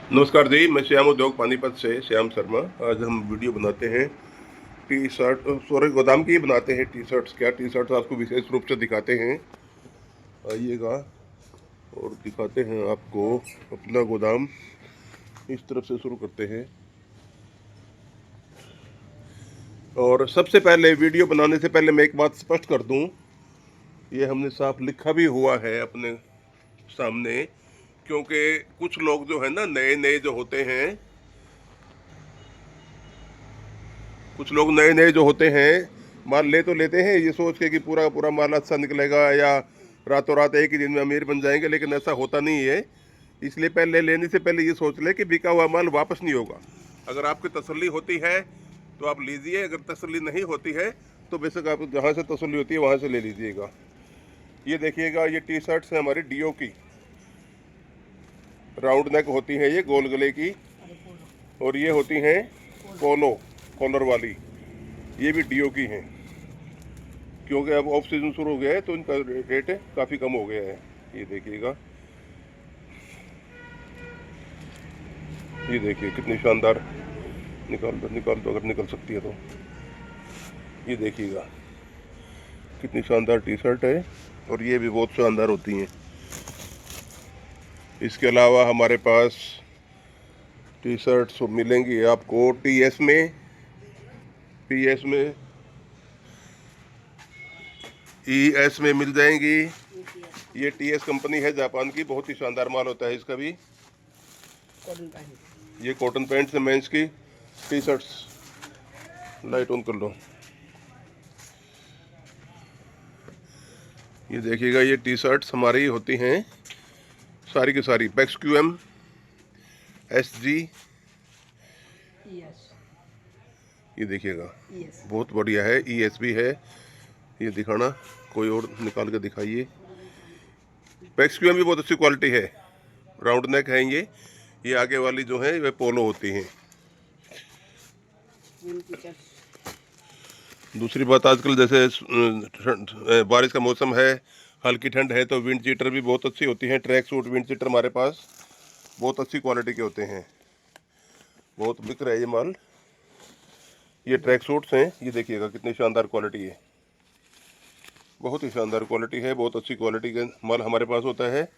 नमस्कार जी, मैं श्याम उद्योग पानीपत से श्याम शर्मा। आज हम वीडियो बनाते हैं टी शर्ट, सॉरी गोदाम की ही बनाते हैं टी शर्ट्स। क्या टी शर्ट्स आपको विशेष रूप से दिखाते हैं, आइएगा और दिखाते हैं आपको अपना गोदाम। इस तरफ से शुरू करते हैं। और सबसे पहले वीडियो बनाने से पहले मैं एक बात स्पष्ट कर दूं, ये हमने साफ लिखा भी हुआ है अपने सामने, क्योंकि कुछ लोग जो है ना, नए नए जो होते हैं, कुछ लोग नए नए जो होते हैं माल ले तो लेते हैं ये सोच के कि पूरा का पूरा माल अच्छा निकलेगा या रातों रात एक ही दिन में अमीर बन जाएंगे, लेकिन ऐसा होता नहीं है। इसलिए पहले लेने से पहले ये सोच ले कि बिका हुआ माल वापस नहीं होगा। अगर आपकी तसल्ली होती है तो आप लीजिए, अगर तसल्ली नहीं होती है तो बेशक आप जहाँ से तसल्ली होती है वहाँ से ले लीजिएगा। ये देखिएगा, ये टी शर्ट्स है हमारी डीओ की, राउंड नेक होती है ये, गोल गले की। और ये होती हैं पोलो कॉलर वाली, ये भी डीओ की हैं। क्योंकि अब ऑफ सीजन शुरू हो गया है तो इनका रेट काफ़ी कम हो गया है। ये देखिएगा, ये देखिए कितनी शानदार। निकाल दो अगर निकल सकती है तो। ये देखिएगा कितनी शानदार टी शर्ट है, और ये भी बहुत शानदार होती हैं। इसके अलावा हमारे पास टी शर्ट्स मिलेंगी आपको टीएस में, पीएस में, ईएस में मिल जाएंगी। ये टीएस कंपनी है जापान की, बहुत ही शानदार माल होता है इसका भी। ये कॉटन पैंट्स है मेंस की टी शर्ट्स। लाइट ऑन कर लो। ये देखिएगा, ये टी शर्ट्स हमारी होती हैं सारी की सारी पैक्स क्यूएम, एसजी। ये देखिएगा बहुत बढ़िया है, ईएस भी है। ये दिखाना, कोई और निकाल के दिखाइए। पैक्स क्यूएम भी बहुत अच्छी क्वालिटी है, राउंड नेक है ये आगे वाली जो है वे पोलो होती हैं। दूसरी बात, आजकल जैसे बारिश का मौसम है, हल्की ठंड है, तो विंड चीटर भी बहुत अच्छी होती हैं। ट्रैक सूट विंड चीटर हमारे पास बहुत अच्छी क्वालिटी के होते हैं, बहुत बिक रहा है ये माल। ये ट्रैक सूट्स हैं, ये देखिएगा कितनी शानदार क्वालिटी है, बहुत ही शानदार क्वालिटी है। बहुत अच्छी क्वालिटी का माल हमारे पास होता है।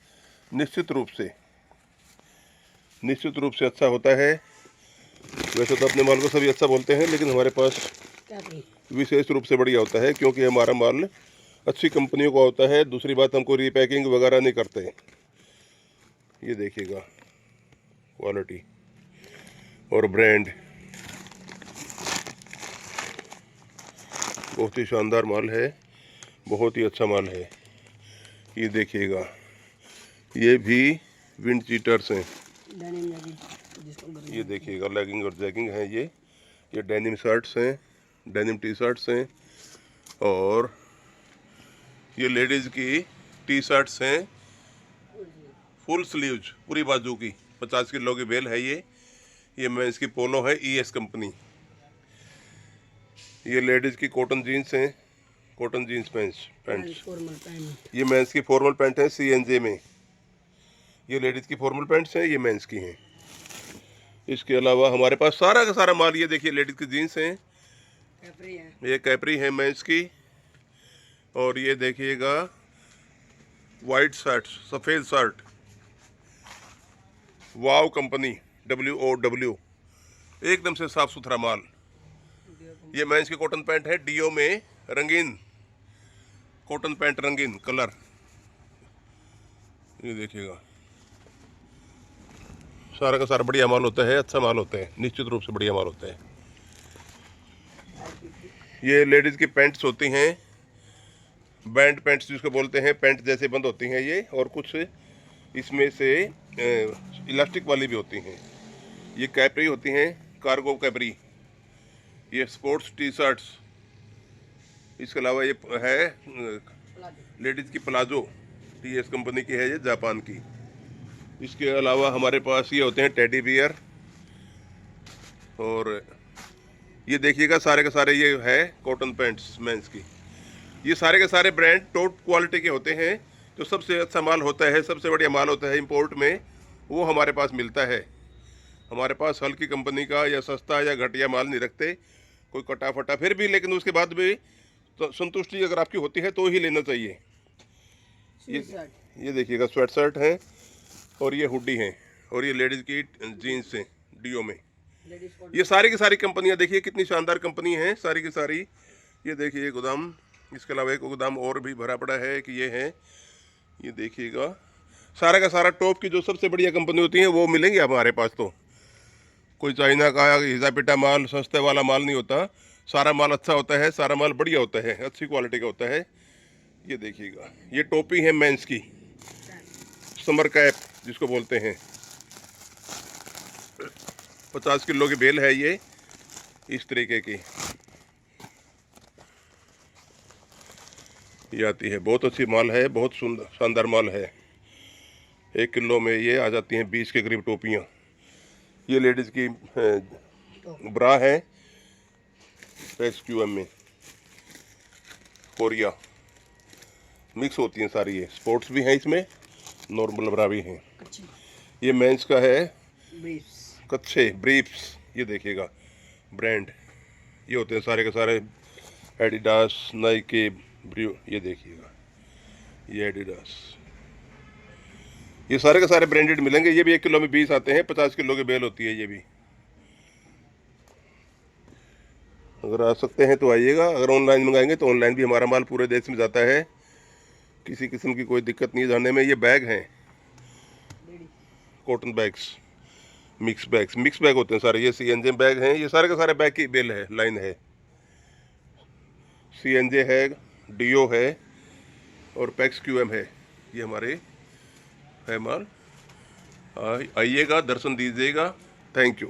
निश्चित रूप से अच्छा होता है। वैसे तो अपने माल को सभी अच्छा बोलते हैं, लेकिन हमारे पास विशेष रूप से बढ़िया होता है, क्योंकि हमारा माल अच्छी कंपनियों का होता है। दूसरी बात, हमको रीपैकिंग वगैरह नहीं करते। ये देखिएगा क्वालिटी और ब्रांड, बहुत ही शानदार माल है, बहुत ही अच्छा माल है। ये देखिएगा, ये भी विंड चीटर्स हैं। ये देखिएगा लेगिंग और जैगिंग है ये डेनिम शर्ट्स हैं, डेनिम टी शर्ट्स हैं। और ये लेडीज़ की टी शर्ट्स हैं, फुल स्लीव्स, पूरी बाजू की, 50 किलो की बेल है ये मेंस की पोलो है, ईएस कंपनी। ये लेडीज़ की कॉटन जीन्स हैं, कॉटन जीन्स पैंट्स। ये मेंस की फॉर्मल पैंट है सीएनजे में। ये लेडीज़ की फॉर्मल पैंट्स हैं, ये मेंस की हैं। इसके अलावा हमारे पास सारा का सारा माल, ये देखिए लेडीज़ की जीन्स हैं, ये कैपरी है मेंस की। और ये देखिएगा वाइट शर्ट, सफ़ेद शर्ट, वाव कंपनी, WOW, एकदम से साफ सुथरा माल। ये मेंस की कॉटन पैंट है डीओ में, रंगीन कॉटन पैंट, रंगीन कलर। ये देखिएगा सारा का सारा बढ़िया माल होता है, अच्छा माल होता है, निश्चित रूप से बढ़िया माल होता है। ये लेडीज़ की पैंट्स होती हैं, बैंड पैंट्स जिसको बोलते हैं, पैंट जैसे बंद होती हैं ये, और कुछ इसमें से इलास्टिक वाली भी होती हैं। ये कैपरी होती हैं, कार्गो कैपरी। ये स्पोर्ट्स टी शर्ट्स। इसके अलावा ये है लेडीज़ की प्लाजो, टीएस कंपनी की है ये, जापान की। इसके अलावा हमारे पास ये होते हैं टेडी बियर। और ये देखिएगा सारे के सारे ये है कॉटन पैंट्स मेंस की। ये सारे के सारे ब्रांड टॉप क्वालिटी के होते हैं। जो सबसे अच्छा माल होता है, सबसे बढ़िया माल होता है इंपोर्ट में, वो हमारे पास मिलता है। हमारे पास हल्की कंपनी का या सस्ता या घटिया माल नहीं रखते, कोई कटा फटा फिर भी, लेकिन उसके बाद भी तो संतुष्टि अगर आपकी होती है तो ही लेना चाहिए। ये देखिएगा स्वेट शर्ट है, और ये हुडी है, और ये लेडीज़ की जीन्स है डीओ में। ये सारी की सारी कंपनियां देखिए कितनी शानदार कंपनी हैं सारी की सारी। ये देखिए गोदाम, इसके अलावा एक गोदाम और भी भरा पड़ा है कि ये है। ये देखिएगा सारा का सारा टॉप की जो सबसे बढ़िया कंपनी होती है वो मिलेंगी हमारे पास। तो कोई चाइना का हिजा पिटा माल, सस्ते वाला माल नहीं होता, सारा माल अच्छा होता है, सारा माल बढ़िया होता है, अच्छी क्वालिटी का होता है। ये देखिएगा ये टोपी है मेंस की, समर कैप जिसको बोलते हैं, 50 किलो की बेल है ये, इस तरीके की ये आती है। बहुत अच्छी माल है, बहुत सुंदर शानदार माल है। 1 किलो में ये आ जाती हैं 20 के करीब टोपियाँ। ये लेडीज़ की ब्रा है XQM में, कोरिया मिक्स होती हैं सारी। ये स्पोर्ट्स भी हैं इसमें, नॉर्मल ब्रा भी हैं। ये मेंस का है कच्छे ब्रीफ्स, ये देखिएगा ब्रांड, ये होते हैं सारे के सारे एडिडास, नाइकी, ब्रियो। ये देखिएगा ये एडिडास, ये सारे के सारे ब्रांडेड मिलेंगे। ये भी 1 किलो में 20 आते हैं, 50 किलो की बेल होती है ये भी। अगर आ सकते हैं तो आइएगा, अगर ऑनलाइन मंगाएंगे तो ऑनलाइन भी हमारा माल पूरे देश में जाता है, किसी किस्म की कोई दिक्कत नहीं जाने में। ये बैग हैं कॉटन बैग्स, मिक्स बैग होते हैं सारे। ये CNJ बैग हैं, ये सारे के सारे बैग की बेल है, लाइन है। CNJ है, डीओ है, और PEXQM है। ये हमारे है माल। आइएगा, दर्शन दीजिएगा। Thank you.